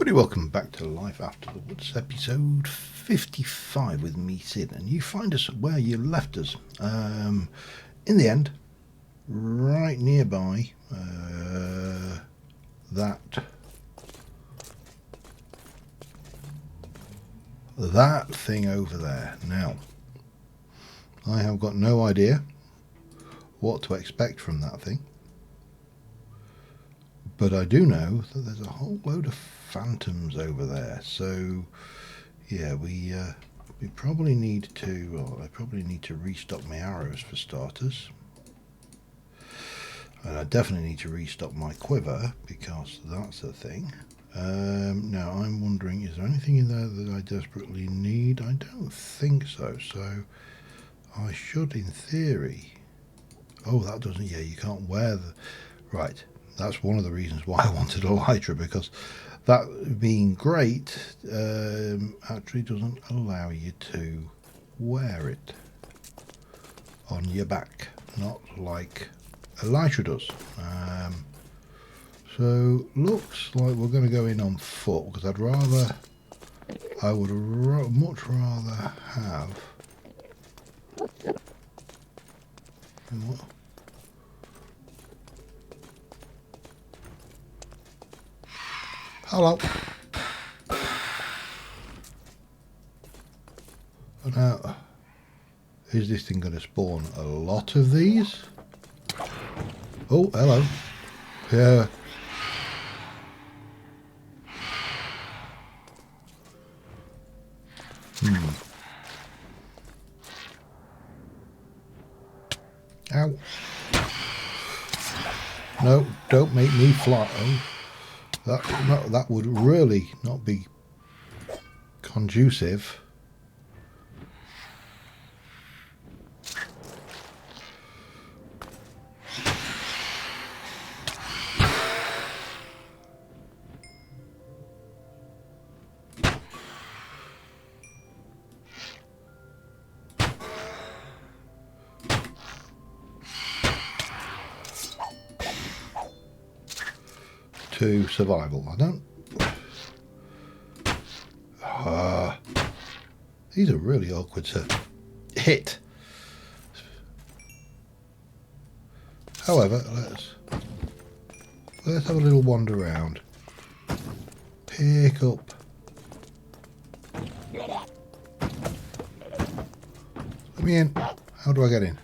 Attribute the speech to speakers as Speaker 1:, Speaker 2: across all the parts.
Speaker 1: Everybody, welcome back to Life After the Woods, episode 55 with me, Sid, and you find us where you left us. In the end, right nearby that thing over there. Now, I have got no idea what to expect from that thing, but I do know that there's a whole load of phantoms over there. So yeah, we probably need to, well, I probably need to restock my arrows for starters, and I definitely need to restock my quiver because that's a thing. Now I'm wondering, is there anything in there that I desperately need? I don't think so, so I should, in theory. Oh, that doesn't, yeah, you can't wear the, right, that's one of the reasons why I wanted Elytra, because that being great actually doesn't allow you to wear it on your back, not like Elytra does. So looks like we're going to go in on foot, because I would much rather have, what? Hello. Now, is this thing going to spawn a lot of these? Oh, hello. Yeah. Ow. No, don't make me fly. Oh, that would really not be conducive. To survival. I don't. These are really awkward to hit. However, let's have a little wander around. Pick up. Let me in. How do I get in?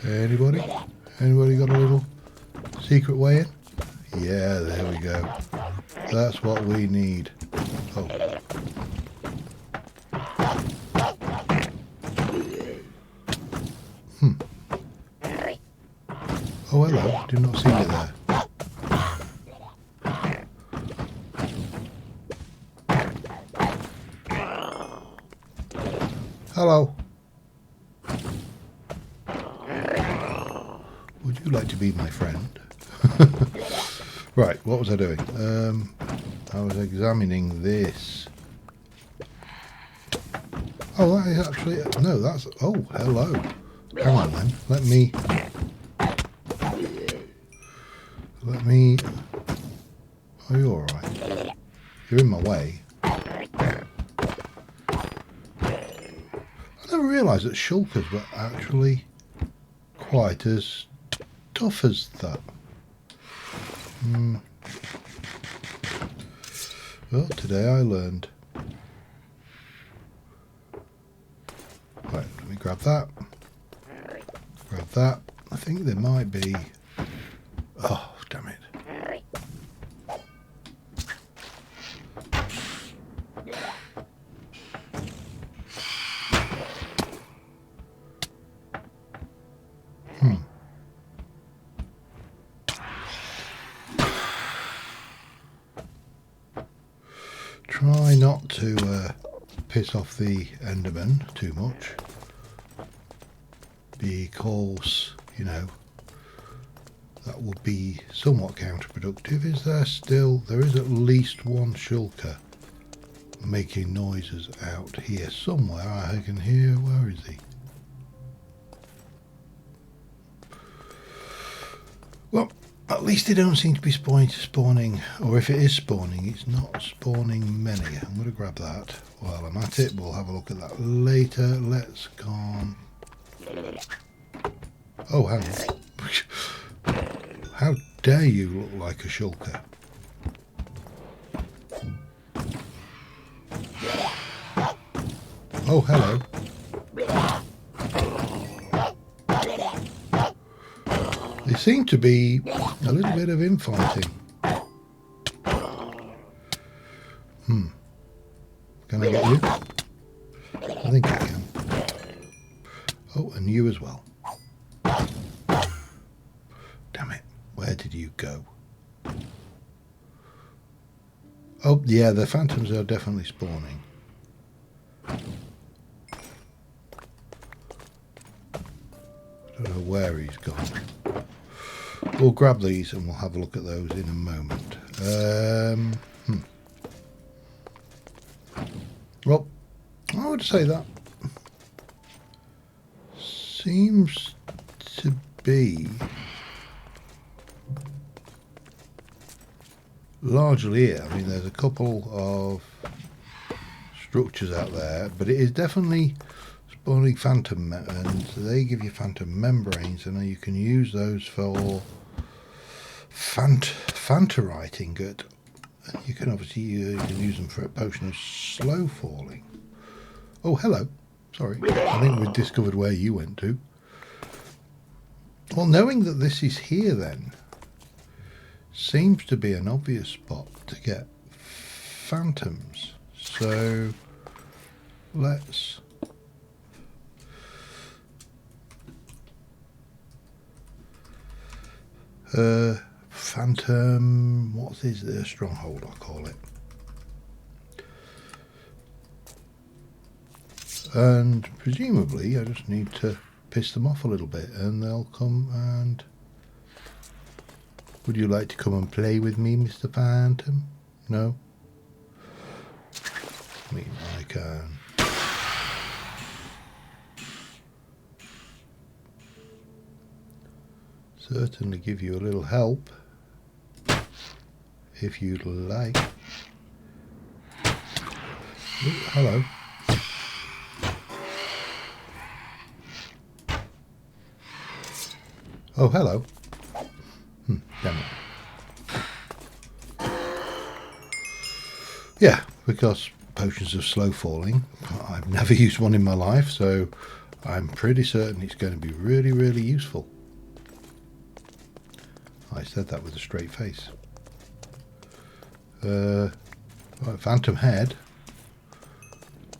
Speaker 1: Anybody? Anybody got a little secret way in? Yeah, there we go. That's what we need. Oh. Oh, hello. Did not see you there. Hello. Would you like to be my friend? Right, what was I doing? I was examining this. Oh, that is actually, no, that's, oh, hello. Hang on then, let me, are you alright? You're in my way. I never realised that shulkers were actually quite as tough as that. Well, today I learned. Right, let me grab that. Grab that. I think there might be. Oh, damn it. Try not to piss off the Enderman too much, because, you know, that would be somewhat counterproductive. Is there still, there is at least one shulker making noises out here somewhere. I can hear, where is he? Well, at At least they don't seem to be spawning, or if it is spawning, it's not spawning many. I'm going to grab that while I'm at it. We'll have a look at that later. Let's go on. Oh, hang on. How dare you look like a shulker? Oh, hello. There seem to be a little bit of infighting. Can I get you? I think I can. Oh, and you as well. Damn it. Where did you go? Oh, yeah, the phantoms are definitely spawning. I don't know where he's gone. We'll grab these and we'll have a look at those in a moment. Well, I would say that seems to be largely it. I mean, there's a couple of structures out there, but it is definitely spawning phantom, and they give you phantom membranes, and you can use those for phantorite ingot. You can obviously you can use them for a potion of slow falling. Oh, hello. Sorry, I think we've discovered where you went to. Well, knowing that this is here then seems to be an obvious spot to get phantoms. So let's phantom, what is the stronghold, I'll call it. And presumably I just need to piss them off a little bit and they'll come and... Would you like to come and play with me, Mr. Phantom? No? I mean, I can... certainly give you a little help if you'd like. Ooh, hello. Oh, hello. Damn it. Yeah, because potions of slow falling, I've never used one in my life, so I'm pretty certain it's going to be really, really useful. I said that with a straight face. Right, phantom head.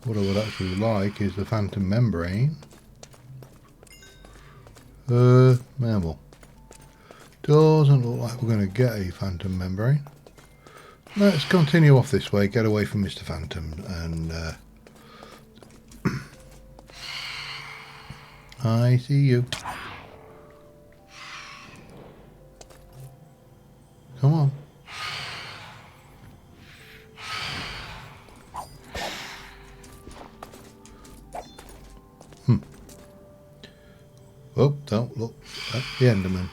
Speaker 1: What I would actually like is the phantom membrane. Mammal. Doesn't look like we're going to get a phantom membrane. Let's continue off this way, get away from Mr. Phantom, and I see you. Come on. Oh, don't look at the Enderman.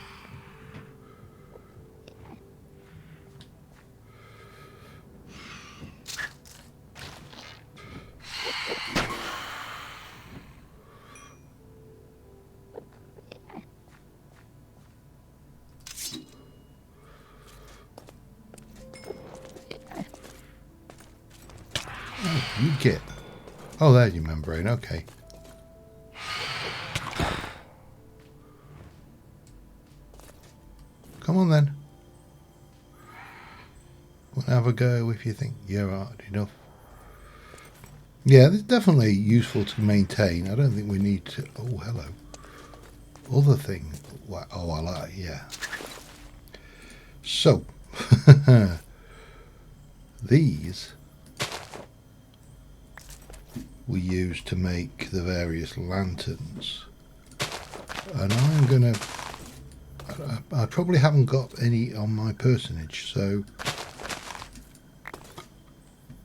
Speaker 1: Oh, you get. Oh, there's your membrane. Okay. Come on then. We'll have a go if you think you're hard enough. Yeah, it's definitely useful to maintain. I don't think we need to... Oh, hello. Other thing. Oh, I like... Yeah. So. These we use to make the various lanterns. And I'm going to... I probably haven't got any on my personage, so...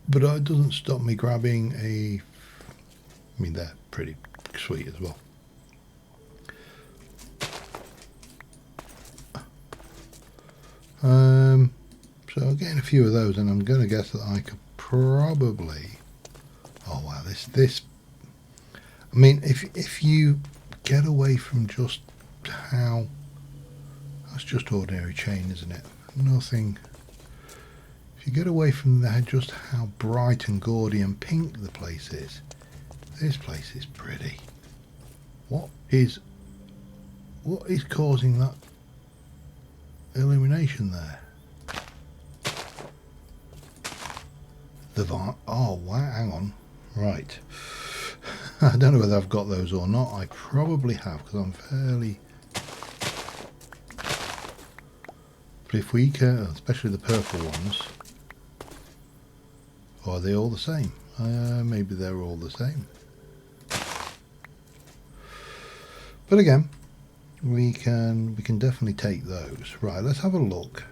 Speaker 1: But it doesn't stop me grabbing a... I mean, they're pretty sweet as well. So getting a few of those, and I'm going to guess that I could probably. Oh wow, this. I mean, if you get away from just how that's just ordinary chain, isn't it? Nothing. If you get away from that, just how bright and gaudy and pink the place is, this place is pretty. What is causing that illumination there? Oh wow, hang on. Right. I don't know whether I've got those or not. I probably have, because I'm fairly. But if we can, especially the purple ones, or are they all the same? Maybe they're all the same. But again, we can definitely take those. Right, let's have a look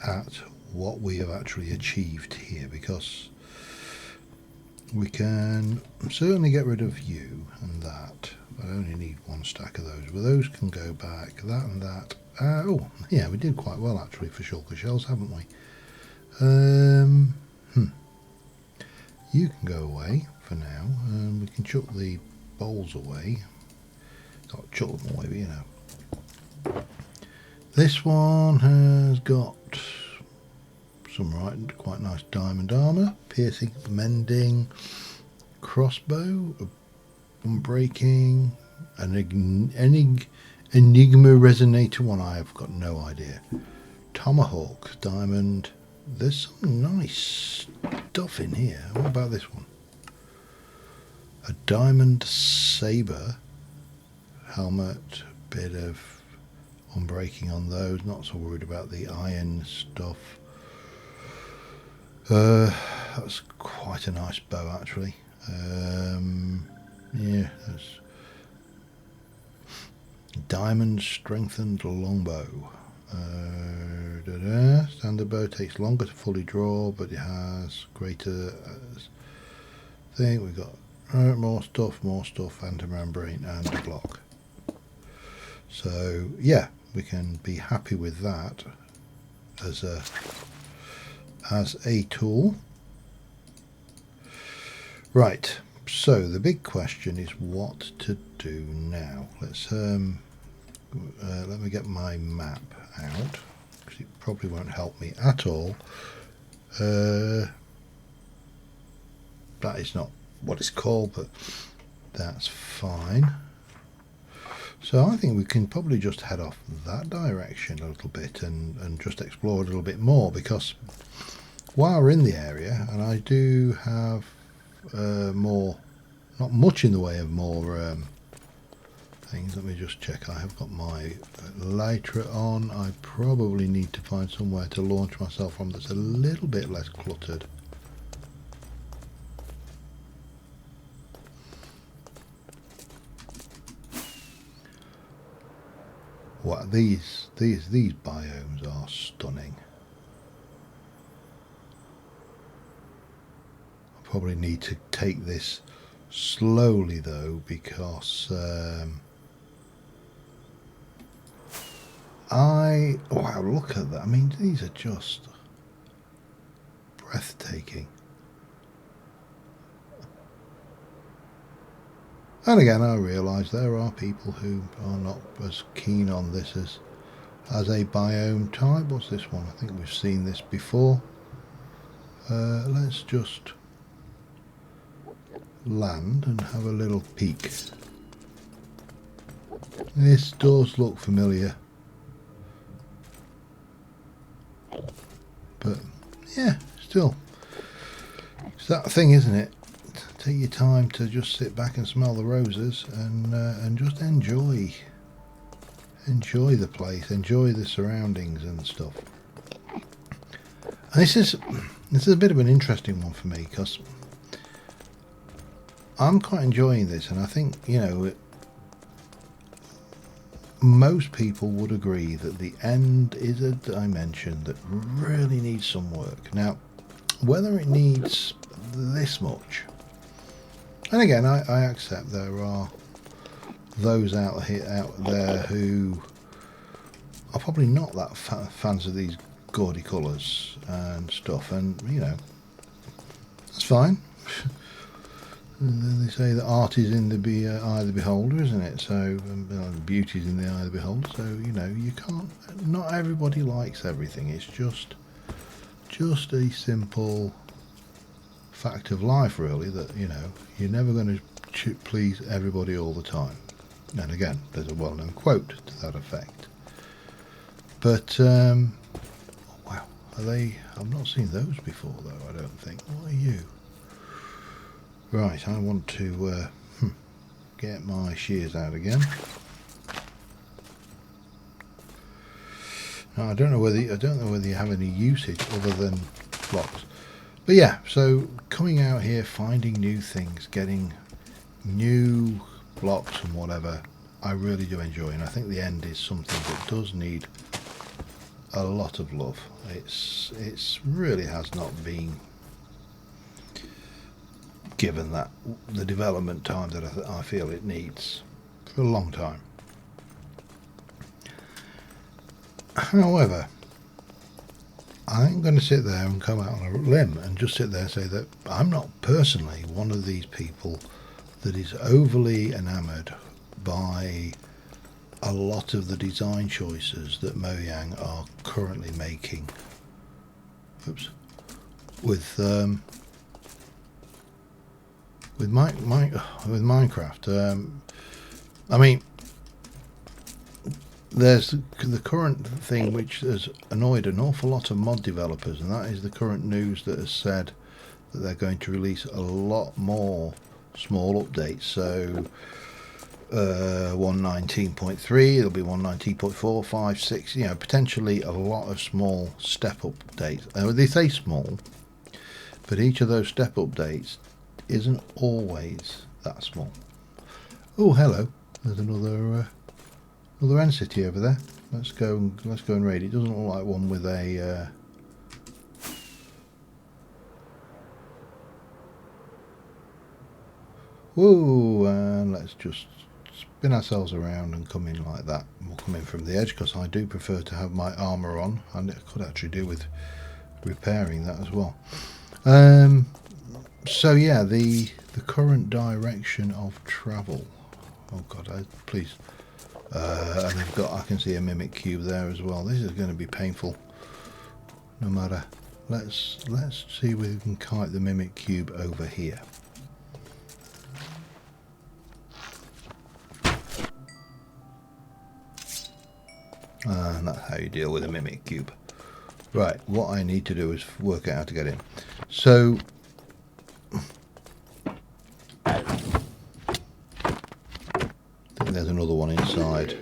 Speaker 1: at what we have actually achieved here, because we can certainly get rid of you and that. I only need one stack of those, but those can go back, that and that. Oh yeah, we did quite well actually for shulker shells, haven't we? You can go away for now. We can chuck the bowls away. Not chuck them away, but you know. This one has got some quite nice diamond armour, piercing, mending, crossbow, unbreaking, an enigma resonator one. I have got no idea. Tomahawk, diamond. There's some nice stuff in here. What about this one? A diamond saber helmet, bit of unbreaking on those. Not so worried about the iron stuff. That's quite a nice bow actually. Yeah, that's diamond strengthened longbow. Standard bow takes longer to fully draw, but it has greater thing. We've got more stuff, anti-membrane and a block. So yeah, we can be happy with that as a tool. Right, so the big question is what to do now. Let's let me get my map out, because it probably won't help me at all. That is not what it's called, but that's fine. So I think we can probably just head off that direction a little bit and just explore a little bit more, because while we're in the area, and I do have more, not much in the way of more things. Let me just check. I have got my lighter on. I probably need to find somewhere to launch myself from that's a little bit less cluttered. Wow, these biomes are stunning. I probably need to take this slowly though, because wow, look at that. I mean, these are just breathtaking. And again, I realise there are people who are not as keen on this as a biome type. What's this one? I think we've seen this before. Let's just land and have a little peek. This does look familiar, but yeah, still, it's that thing, isn't it? Take your time to just sit back and smell the roses and just enjoy the place, enjoy the surroundings and stuff. And this is a bit of an interesting one for me, because I'm quite enjoying this, and I think, you know, most people would agree that the end is a dimension that really needs some work. Now, whether it needs this much, and again, I accept there are those out there who are probably not that fans of these gaudy colours and stuff, and you know, that's fine. They say that art is in the eye of the beholder, isn't it? So beauty is in the eye of the beholder. So you know, you can't. Not everybody likes everything. It's just a simple fact of life, really. That you know, you're never going to please everybody all the time. And again, there's a well-known quote to that effect. But oh, wow, are they? I've not seen those before, though. I don't think. What are you? Right, I want to get my shears out again. Now, I don't know whether you have any usage other than blocks, but yeah. So coming out here, finding new things, getting new blocks and whatever, I really do enjoy, and I think the end is something that does need a lot of love. It's really has not been given that the development time that I feel it needs for a long time. However, I'm going to sit there and come out on a limb and just sit there and say that I'm not personally one of these people that is overly enamoured by a lot of the design choices that Mojang are currently making. Oops. With Minecraft. I mean, there's the current thing which has annoyed an awful lot of mod developers, and that is the current news that has said that they're going to release a lot more small updates. So 1.19.3, there'll be 1.19.4, 5, 6, you know, potentially a lot of small step updates. They say small, but each of those step updates isn't always that small. Oh, hello. There's another entity over there. Let's go and raid. It doesn't look like one with a whoa, and let's just spin ourselves around and come in like that. We'll come in from the edge because I do prefer to have my armour on, and it could actually do with repairing that as well. So yeah, the current direction of travel. Oh god, please. And they've got, I can see a mimic cube there as well. This is going to be painful no matter. Let's see if we can kite the mimic cube over here. And that's how you deal with a mimic cube. Right, what I need to do is work out how to get in. So I think there's another one inside.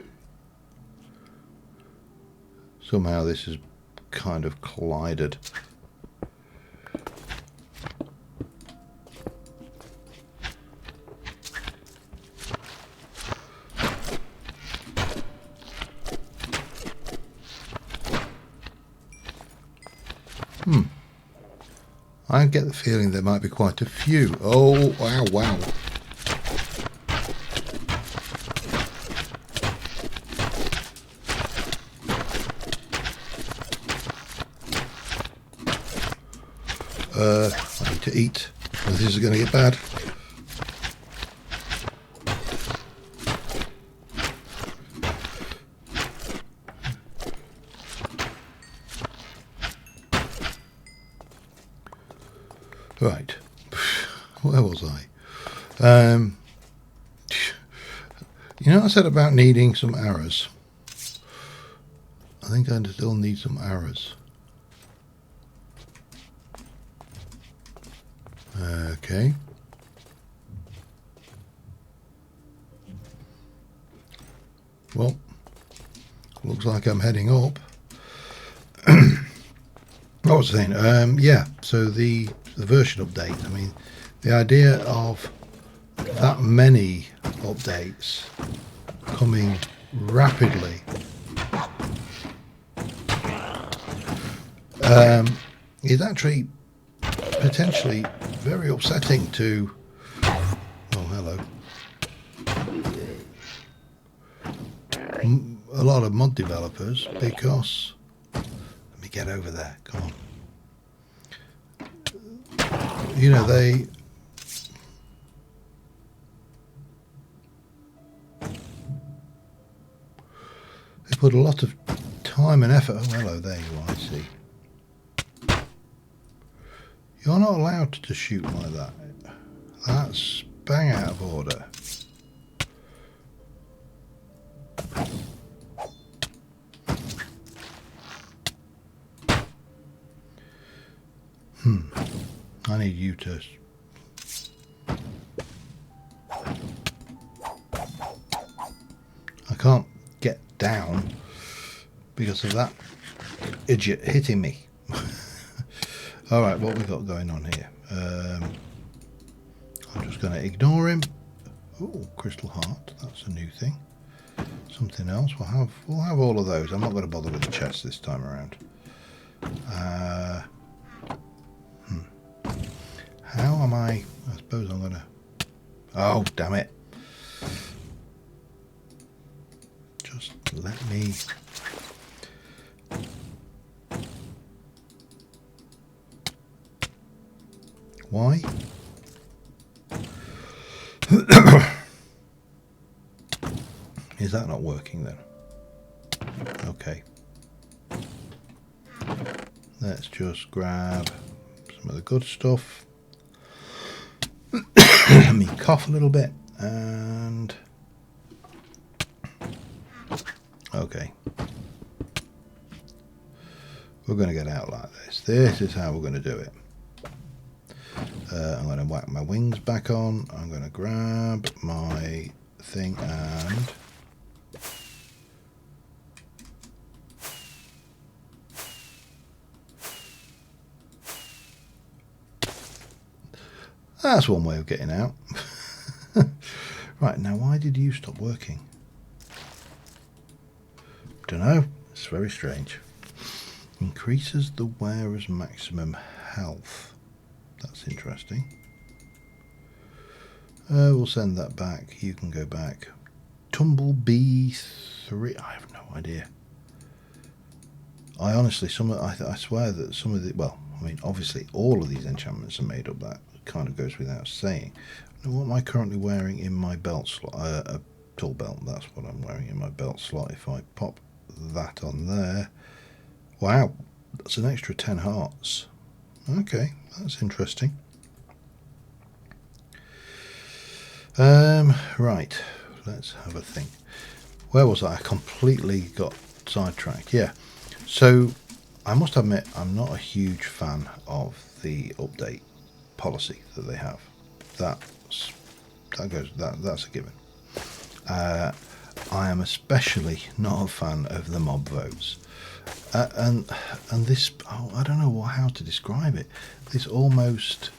Speaker 1: Somehow this has kind of collided. I get the feeling there might be quite a few. Oh, wow, wow. I need to eat. This is going to get bad. Right, where was I? You know, I said about needing some arrows. I think I still need some arrows. Okay. Well, looks like I'm heading up. I was saying, yeah, so the version update, I mean, the idea of that many updates coming rapidly is actually potentially very upsetting to, oh hello, a lot of mod developers because let me get over there. Come on. You know, they put a lot of time and effort. Oh, hello, there you are. I see. You're not allowed to shoot like that. That's bang out of order. I need you to... I can't get down because of that idiot hitting me. Alright, what we got going on here? I'm just going to ignore him. Oh, crystal heart. That's a new thing. Something else. We'll have all of those. I'm not going to bother with the chest this time around. How am I suppose I'm going to... Oh, damn it. Just let me... Why? Is that not working then? Okay. Let's just grab some of the good stuff. Let me cough a little bit and... Okay. We're going to get out like this. This is how we're going to do it. I'm going to whack my wings back on. I'm going to grab my thing and... That's one way of getting out. Right, now why did you stop working? Don't know. It's very strange. Increases the wearer's maximum health. That's interesting. We'll send that back. You can go back. Tumblebee 3. I have no idea. I honestly, I swear that some of the... Well, I mean, obviously all of these enchantments are made up. That kind of goes without saying. What am I currently wearing in my belt slot? A tool belt. That's what I'm wearing in my belt slot. If I pop that on there... Wow, that's an extra 10 hearts. Okay, that's interesting. Right, let's have a think. Where was I completely got sidetracked. Yeah, so I must admit I'm not a huge fan of the update policy that they have. That's a given. I am especially not a fan of the mob votes. And this, I don't know how to describe it. This almost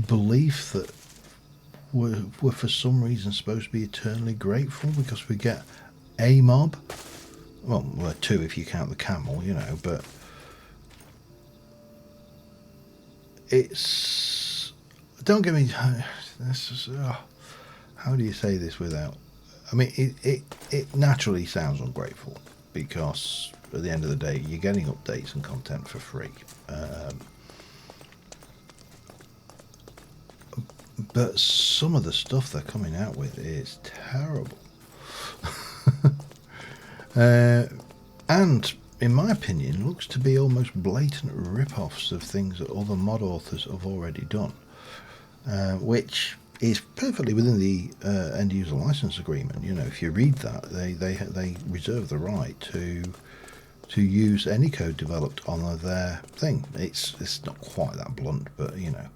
Speaker 1: belief that we're for some reason supposed to be eternally grateful because we get a mob. Well, two if you count the camel, you know. But it's, don't get me. This is, how do you say this without? I mean, it naturally sounds ungrateful because at the end of the day, you're getting updates and content for free. But some of the stuff they're coming out with is terrible. And, in my opinion, looks to be almost blatant rip-offs of things that other mod authors have already done. Which is perfectly within the end-user license agreement. You know, if you read that, they reserve the right to use any code developed on their thing. It's not quite that blunt, but you know,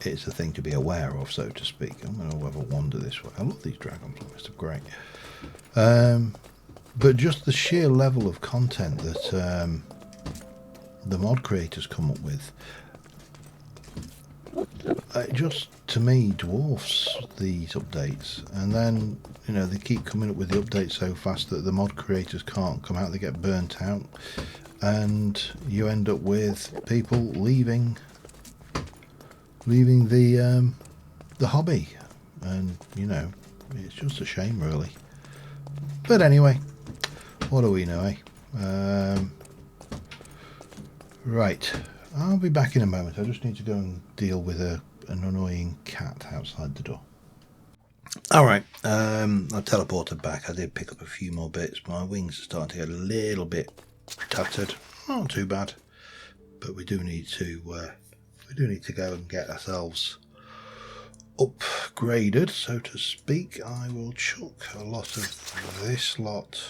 Speaker 1: it's a thing to be aware of, so to speak. I'm going to have a wander this way. I love these dragonflies; they're great. But just the sheer level of content that the mod creators come up with, it just, to me, dwarfs these updates. And then, you know, they keep coming up with the updates so fast that the mod creators can't come out, they get burnt out, and you end up with people leaving the hobby. And, you know, It's just a shame, really. But anyway, what do we know, eh? Right, I'll be back in a moment. I just need to go and deal with an annoying cat outside the door. Alright, I teleported back. I did pick up a few more bits. My wings are starting to get a little bit tattered. Not too bad, but we do need to go and get ourselves upgraded, so to speak. I will chuck a lot of this lot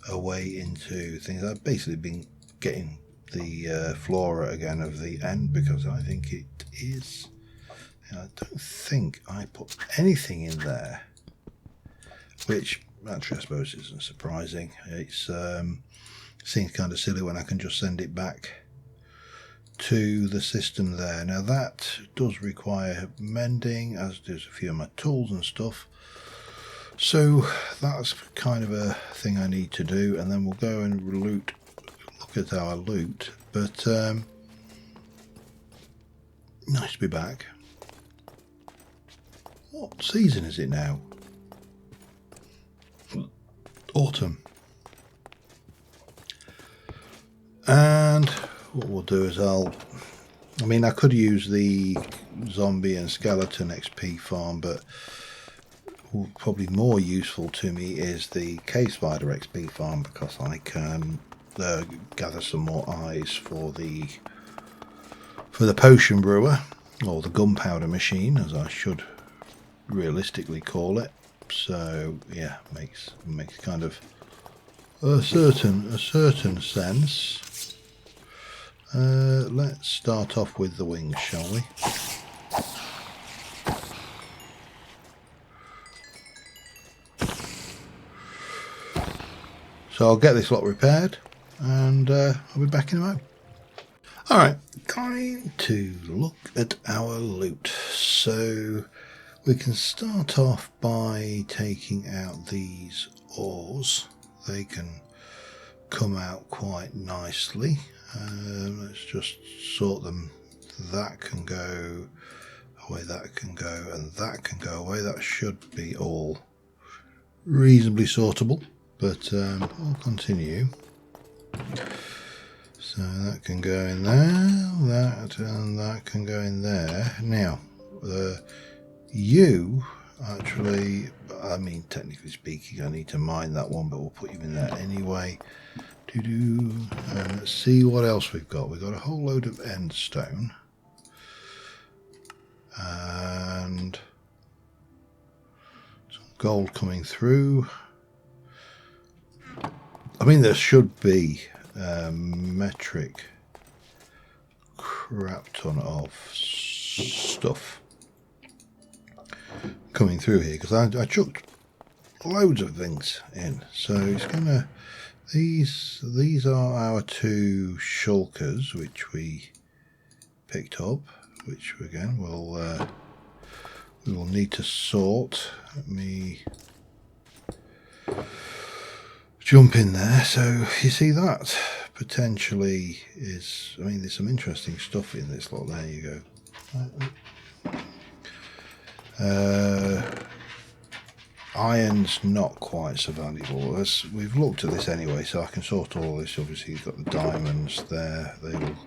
Speaker 1: away into things. I've basically been getting the flora again of the end because I think it is. I don't think I put anything in there, which actually I suppose isn't surprising. It's seems kind of silly when I can just send it back to the system there. Now that does require mending, as does a few of my tools and stuff. So that's kind of a thing I need to do, and then we'll go and look at our loot. But nice to be back. What season is it now? Autumn. And what we'll do is I could use the zombie and skeleton XP farm, but probably more useful to me is the cave spider XP farm, because I can gather some more eyes for the potion brewer, or the gunpowder machine, as I should realistically call it. So yeah, makes kind of a certain sense. Let's start off with the wings, shall we? So I'll get this lot repaired, and I'll be back in a moment. Alright, time to look at our loot. So we can start off by taking out these ores. They can come out quite nicely. Let's just sort them. That can go away, that can go, and that can go away. That should be all reasonably sortable, but I'll continue. So that can go in there, that and that can go in there. Now, you actually, technically speaking, I need to mine that one, but we'll put you in there anyway. Let's see what else we've got. We've got a whole load of endstone. And some gold coming through. There should be metric crap ton of stuff coming through here, because I chucked loads of things in. So it's gonna, these are our two shulkers which we picked up, which again we will need to sort. Let me jump in there. So you see that potentially is, there's some interesting stuff in this lot. There you go. Iron's not quite so valuable. As we've looked at this anyway, so I can sort all this. Obviously you've got the diamonds there, they will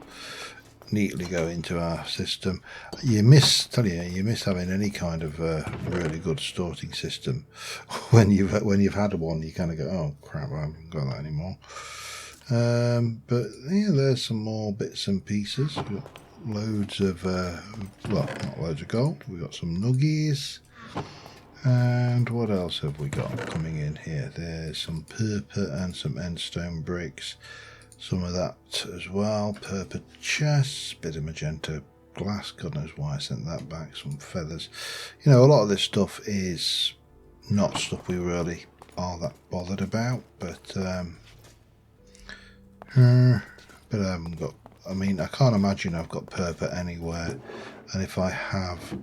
Speaker 1: neatly go into our system. You miss having any kind of really good sorting system. When you've had one, you kind of go, oh crap, I haven't got that anymore. But yeah, there's some more bits and pieces. We've got loads of not loads of gold. We've got some nuggies. And what else have we got coming in here? There's some purple and some endstone bricks. Some of that as well. Purple chests, bit of magenta glass. God knows why I sent that back. Some feathers. A lot of this stuff is not stuff we really are that bothered about. But I haven't got. I can't imagine I've got purple anywhere. And if I have,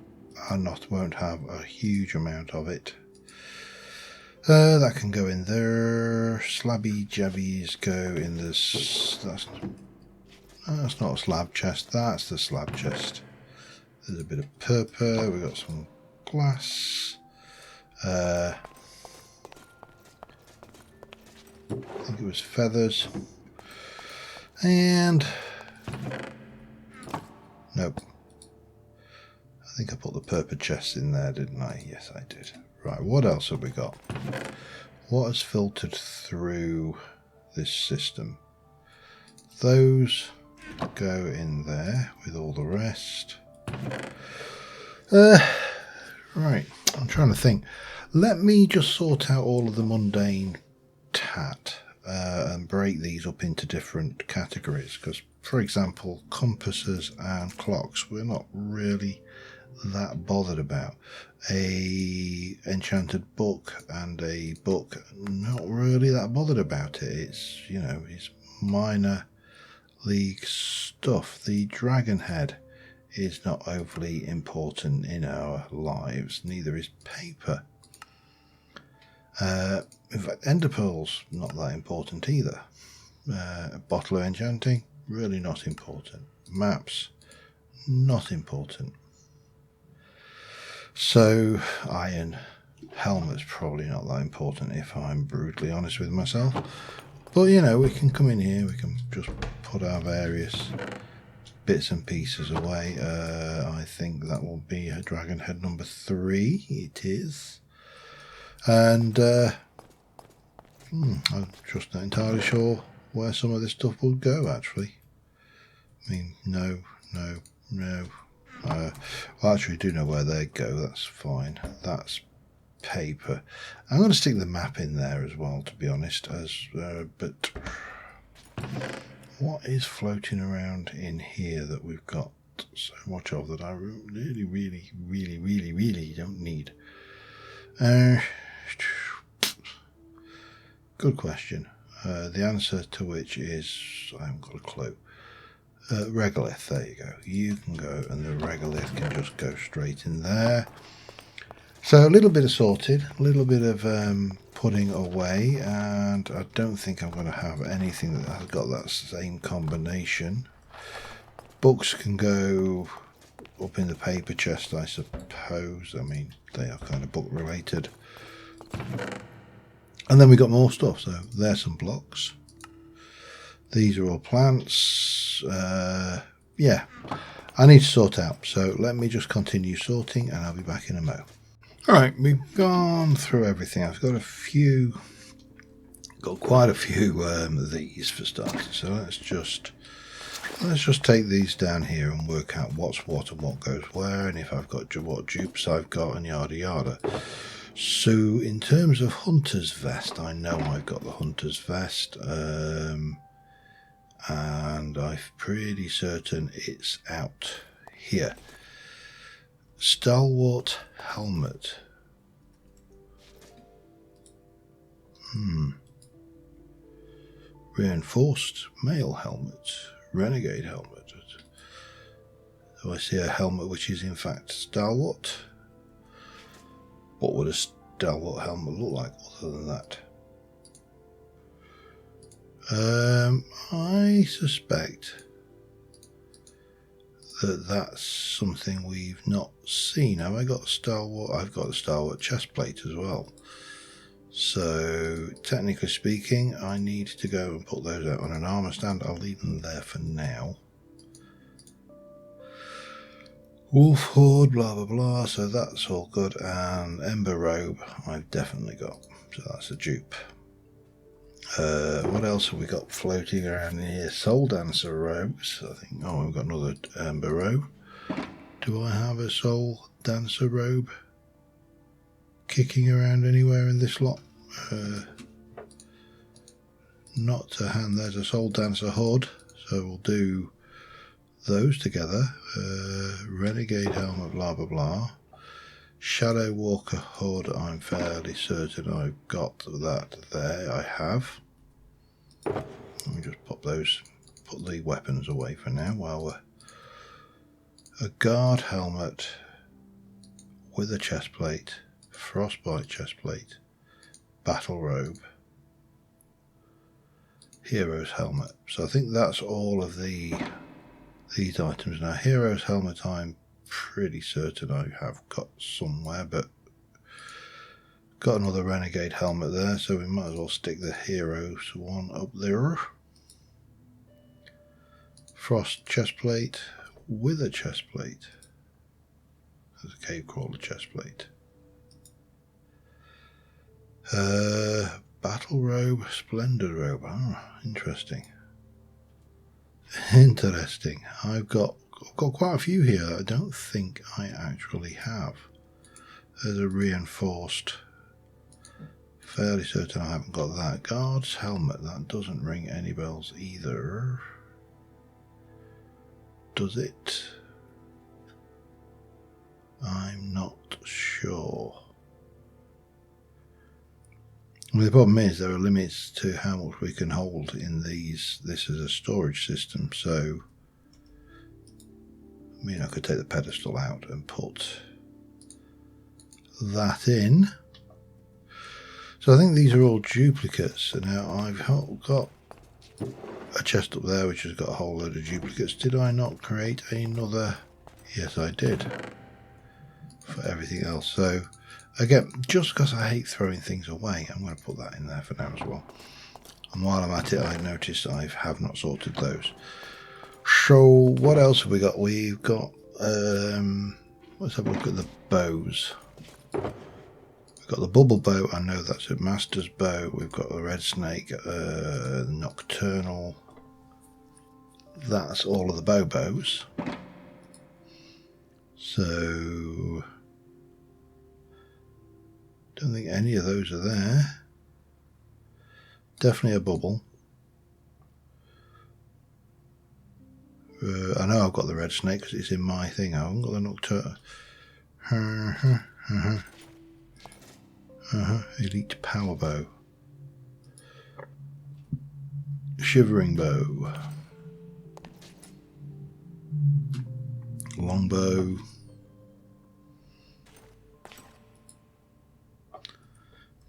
Speaker 1: I won't have a huge amount of it. That can go in there. Slabby jabbies go in this. That's not a slab chest. That's the slab chest. There's a bit of purple. We've got some glass. I think it was feathers. And nope. I think I put the purple chest in there, didn't I? Yes, I did. Right, what else have we got? What has filtered through this system? Those go in there with all the rest. Right, I'm trying to think. Let me just sort out all of the mundane tat and break these up into different categories, because, for example, compasses and clocks we're not really that bothered about. A enchanted book and a book, not really that bothered about it. It's, you know, it's minor league stuff. The dragon head is not overly important in our lives, neither is paper. In fact, ender pearls, not that important either. A bottle of enchanting, really not important. Maps, not important. So, iron helmet's probably not that important if I'm brutally honest with myself. But, you know, we can come in here, we can just put our various bits and pieces away. I think that will be a dragon head number 3. It is. And I'm just not entirely sure where some of this stuff will go, actually. I mean, no. Well, actually, I do know where they go. That's fine. That's paper. I'm going to stick the map in there as well, to be honest. But what is floating around in here that we've got so much of that I really don't need? Good question. The answer to which is I haven't got a clue. Regolith, there you go. You can go, and the regolith can just go straight in there. So a little bit of sorted, a little bit of putting away, and I don't think I'm going to have anything that has got that same combination. Books can go up in the paper chest, I suppose. I mean, they are kind of book related. And then we got more stuff. So there's some blocks. These are all plants. Yeah, I need to sort out. So let me just continue sorting and I'll be back in a mo. Alright, we've gone through everything. I've got quite a few of these for starters. So let's just take these down here and work out what's what and what goes where, and if I've got what dupes I've got, and yada yada. So in terms of hunter's vest, I know I've got the hunter's vest. And I'm pretty certain it's out here. Stalwart helmet. Reinforced mail helmet. Renegade helmet. So I see a helmet which is in fact stalwart. What would a stalwart helmet look like other than that? I suspect that that's something we've not seen. Have I got stalwart? I've got the stalwart chest plate as well. So technically speaking, I need to go and put those out on an armor stand. I'll leave them there for now. Wolf Horde, blah blah blah. So that's all good. And Ember Robe, I've definitely got. So that's a dupe. What else have we got floating around here? Soul Dancer robes. I think. Oh, we've got another Ember robe. Do I have a Soul Dancer robe kicking around anywhere in this lot? Not to hand. There's a Soul Dancer hood. So we'll do those together. Renegade helmet, blah blah blah. Shadow Walker hood, I'm fairly certain I've got that there. I have. Let me just put the weapons away for now while we're... A guard helmet with a chest plate, frostbite chest plate, battle robe, hero's helmet. So I think that's all of these items. Now, hero's helmet I'm pretty certain I have got somewhere, but Got another Renegade helmet there, so we might as well stick the Heroes one up there. Frost chestplate with a chestplate. There's a cave crawler chestplate. Battle robe, splendid robe. Oh, interesting. Interesting. I've got quite a few here that I don't think I actually have. There's a reinforced. Fairly certain I haven't got that. Guard's helmet. That doesn't ring any bells either. Does it? I'm not sure. Well, the problem is there are limits to how much we can hold in these. This is a storage system, so I mean I could take the pedestal out and put that in. So I think these are all duplicates. So now I've got a chest up there which has got a whole load of duplicates. Did I not create another? Yes, I did. For everything else. So again, just because I hate throwing things away, I'm going to put that in there for now as well. And while I'm at it, I noticed I have not sorted those. So what else have we got? We've got let's have a look at the bows. We've got the bubble bow. I know that's a master's bow. We've got the red snake, nocturnal. That's all of the bows. So don't think any of those are there. Definitely a bubble. I know I've got the red snake because it's in my thing. I haven't got the nocturnal. Elite power bow. Shivering bow. Longbow.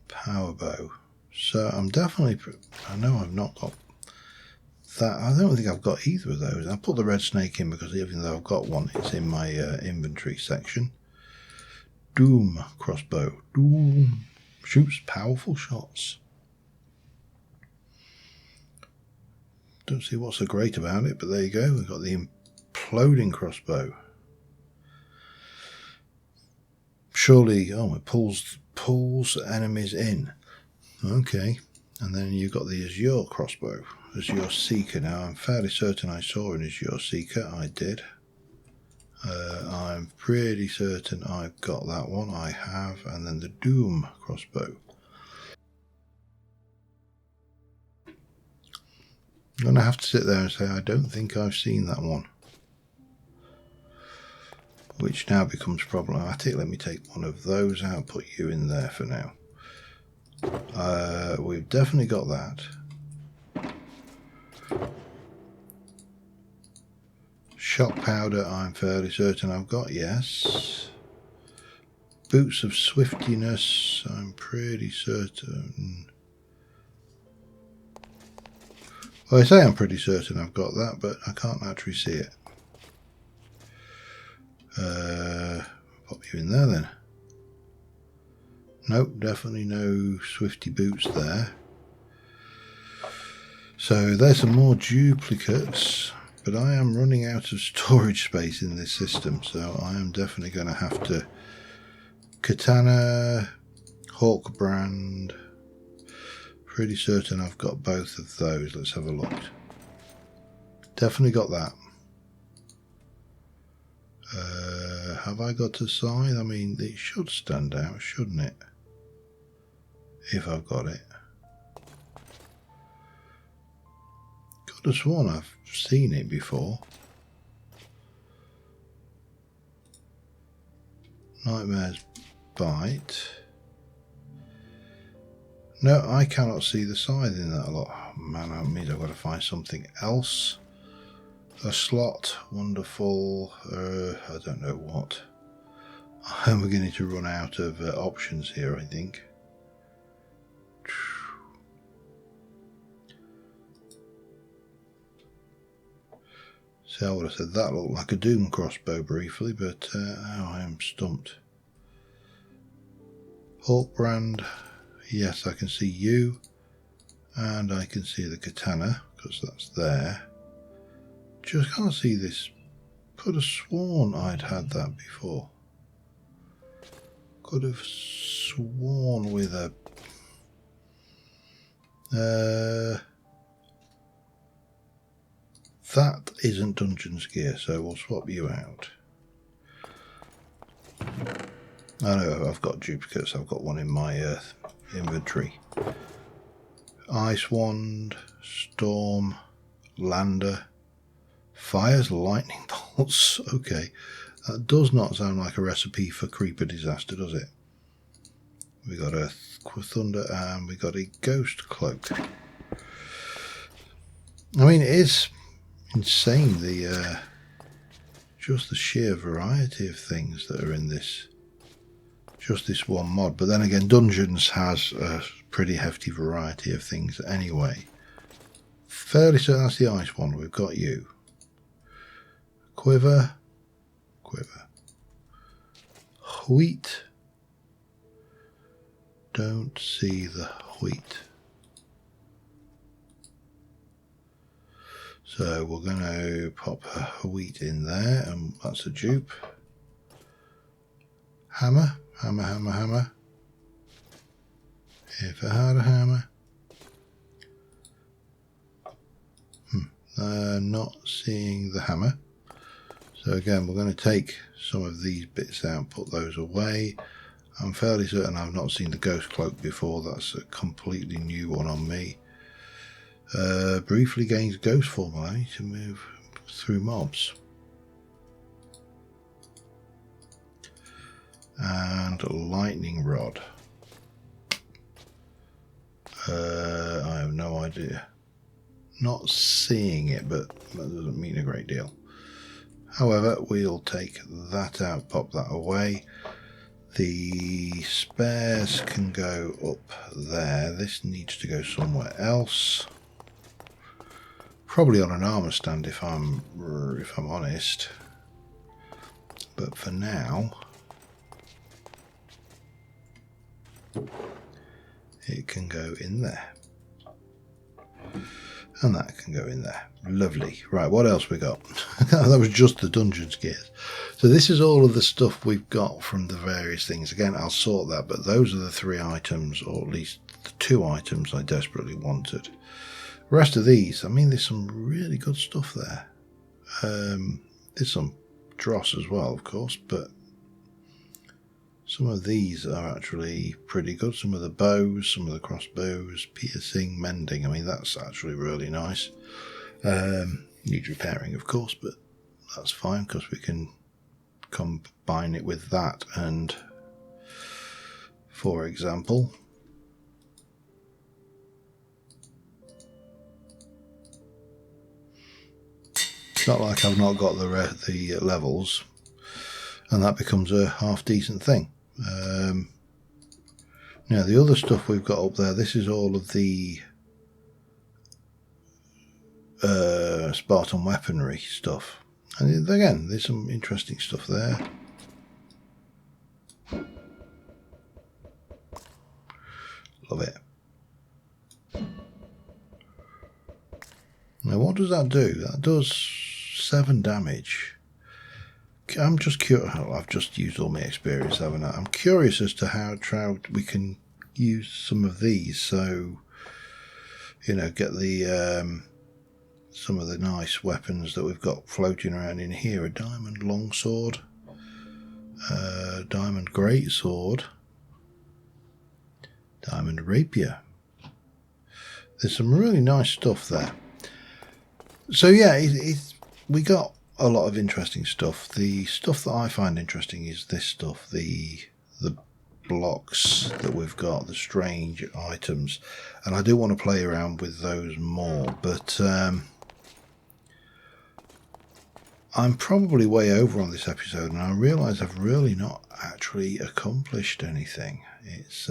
Speaker 1: Power bow. So I'm definitely, I know I've not got that. I don't think I've got either of those. I put the red snake in because even though I've got one, it's in my inventory section. Doom crossbow. Doom shoots powerful shots. Don't see what's so great about it, but there you go. We've got the imploding crossbow. Surely, oh, it pulls enemies in. Okay, and then you've got the Azure crossbow, Azure Seeker. Now, I'm fairly certain I saw an Azure Seeker. I did. I'm pretty certain I've got that one. I have, and then the Doom crossbow. I'm going to have to sit there and say I don't think I've seen that one, which now becomes problematic. Let me take one of those out, put you in there for now. We've definitely got that. Shock powder, I'm fairly certain I've got, yes. Boots of swiftiness, I'm pretty certain. Well, I say I'm pretty certain I've got that, but I can't actually see it. Pop you in there then. Nope, definitely no Swifty boots there. So there's some more duplicates, but I am running out of storage space in this system, so I am definitely going to have to... Katana, Hawk brand. Pretty certain I've got both of those. Let's have a look. Definitely got that. Have I got a scythe? I mean, it should stand out, shouldn't it? If I've got it. Could have sworn I've seen it before. Nightmare's Bite. No, I cannot see the scythe in that a lot. Oh, man, that means I've got to find something else. A slot, wonderful. I don't know what. I'm beginning to run out of options here, I think. See, I would have said that looked like a Doom crossbow briefly, but oh, I am stumped. Hulk brand. Yes, I can see you. And I can see the katana, because that's there. Just can't see this. Could have sworn I'd had that before. Could have sworn with a... that isn't Dungeons gear, so we'll swap you out. I know I've got duplicates. I've got one in my inventory. Ice wand, storm, lander, fires, lightning bolts. Okay, that does not sound like a recipe for creeper disaster, does it? We got a thunder and we got a ghost cloak. I mean, it is insane the just the sheer variety of things that are in this. Just this one mod, but then again, Dungeons has a pretty hefty variety of things anyway. Fairly certain that's the ice one. We've got you. Quiver. Wheat. Don't see the wheat. So we're going to pop a wheat in there, and that's a dupe. Hammer. If I had a hammer. Not seeing the hammer. So again, we're going to take some of these bits out and put those away. I'm fairly certain I've not seen the ghost cloak before. That's a completely new one on me. Briefly gains ghost form. I need to move through mobs. And lightning rod. I have no idea. Not seeing it, but that doesn't mean a great deal. However, we'll take that out, pop that away. The spares can go up there. This needs to go somewhere else. Probably on an armor stand if I'm honest. But for now, it can go in there. And that can go in there. Lovely. Right, what else we got? That was just the Dungeons gears. So this is all of the stuff we've got from the various things. Again, I'll sort that, but those are the 3 items, or at least the 2 items I desperately wanted. The rest of these, I mean, there's some really good stuff there. There's some dross as well, of course, but some of these are actually pretty good. Some of the bows, some of the crossbows, piercing, mending. I mean, that's actually really nice. Needs repairing, of course, but that's fine because we can combine it with that. And for example, it's not like I've not got the levels, and that becomes a half decent thing. Now the other stuff we've got up there, this is all of the Spartan weaponry stuff, and again there's some interesting stuff there. Love it. Now what does that do? That does 7 damage. I'm just curious. I've just used all my experience, haven't I? I'm curious as to how we can use some of these. So, you know, get the some of the nice weapons that we've got floating around in here. A diamond longsword, diamond greatsword, diamond rapier. There's some really nice stuff there. So yeah, we got a lot of interesting stuff. The stuff that I find interesting is this stuff, the blocks that we've got, the strange items, and I do want to play around with those more, but I'm probably way over on this episode, and I realise I've really not actually accomplished anything. It's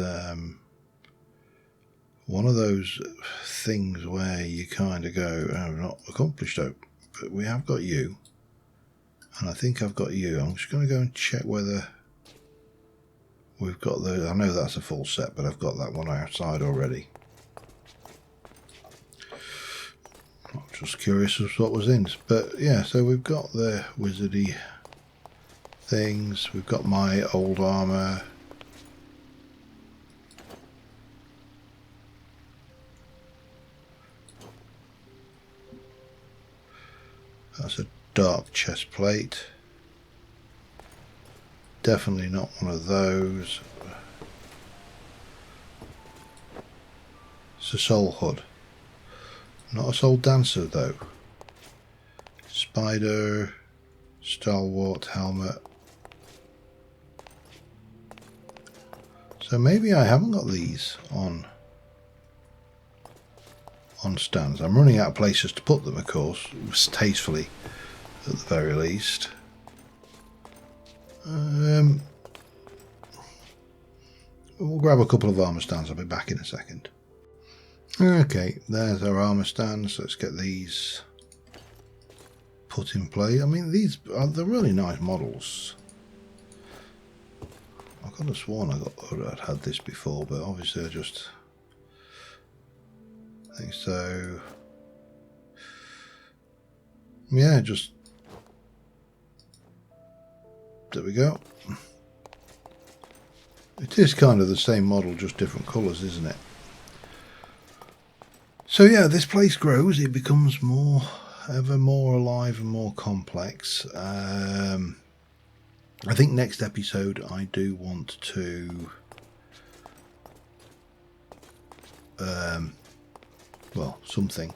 Speaker 1: one of those things where you kind of go, oh, I've not accomplished it, but we have got you. And I think I've got you. I'm just going to go and check whether we've got the, I know that's a full set, but I've got that one outside already. I'm just curious as to what was in. But yeah, so we've got the wizardy things. We've got my old armour. That's a dark chest plate. Definitely not one of those. It's a soul hood. Not a soul dancer though. Spider, stalwart, helmet. So maybe I haven't got these on stands. I'm running out of places to put them, of course, tastefully at the very least. We'll grab a couple of armour stands. I'll be back in a second. Okay, there's our armour stands. Let's get these put in play. I mean, they're really nice models. I could have sworn I'd had this before, but obviously I think so. Yeah, just there we go. It is kind of the same model, just different colours, isn't it? So yeah, this place grows. It becomes ever more alive and more complex. I think next episode I do want to something.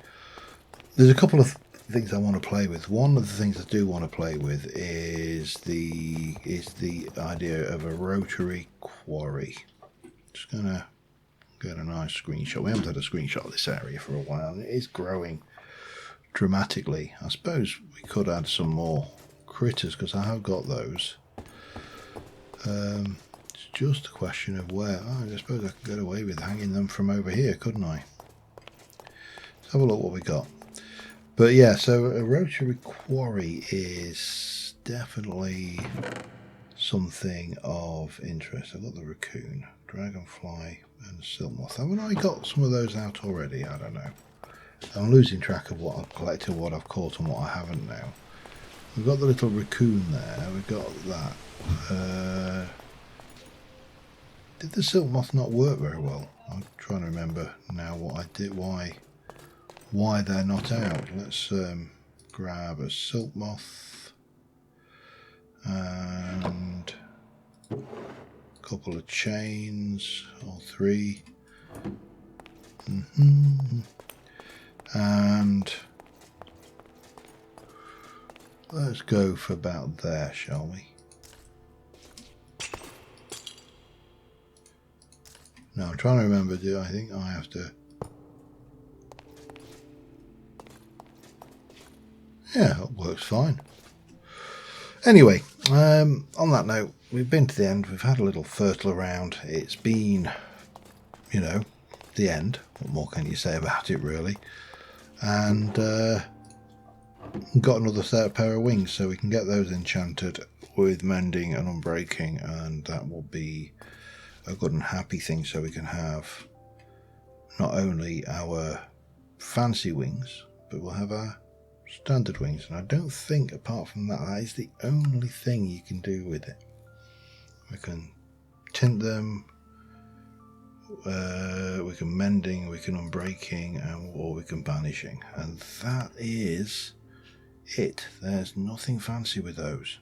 Speaker 1: There's a couple of things I want to play with. One of the things I do want to play with is the idea of a rotary quarry. Just gonna get a nice screenshot. We haven't had a screenshot of this area for a while, and it is growing dramatically. I suppose we could add some more critters because I have got those. It's just a question of where. I suppose I could get away with hanging them from over here, couldn't I? Let's have a look what we got. But yeah, so a rotary quarry is definitely something of interest. I've got the raccoon, dragonfly, and silk moth. Haven't I got some of those out already? I don't know. I'm losing track of what I've collected, what I've caught, and what I haven't now. We've got the little raccoon there. We've got that. Did the silk moth not work very well? I'm trying to remember now what I did. Why they're not out. Let's grab a silk moth and a couple of chains, or 3. And let's go for about there, shall we? Now I'm trying to remember, I think I have to... Yeah, it works fine. Anyway, on that note, we've been to the end. We've had a little fertile around. It's been, the end. What more can you say about it, really? And got another pair of wings, so we can get those enchanted with mending and unbreaking, and that will be a good and happy thing, so we can have not only our fancy wings, but we'll have our standard wings. And I don't think, apart from that, that is the only thing you can do with it. We can tint them, we can mending, we can unbreaking, or we can banishing, and that is it. There's nothing fancy with those.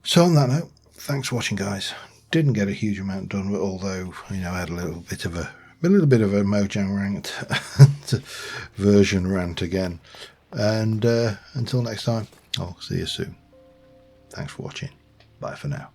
Speaker 1: So on that note, thanks for watching, guys. Didn't get a huge amount done, although I had a little bit of a Mojang rant version rant again. And until next time, I'll see you soon. Thanks for watching. Bye for now.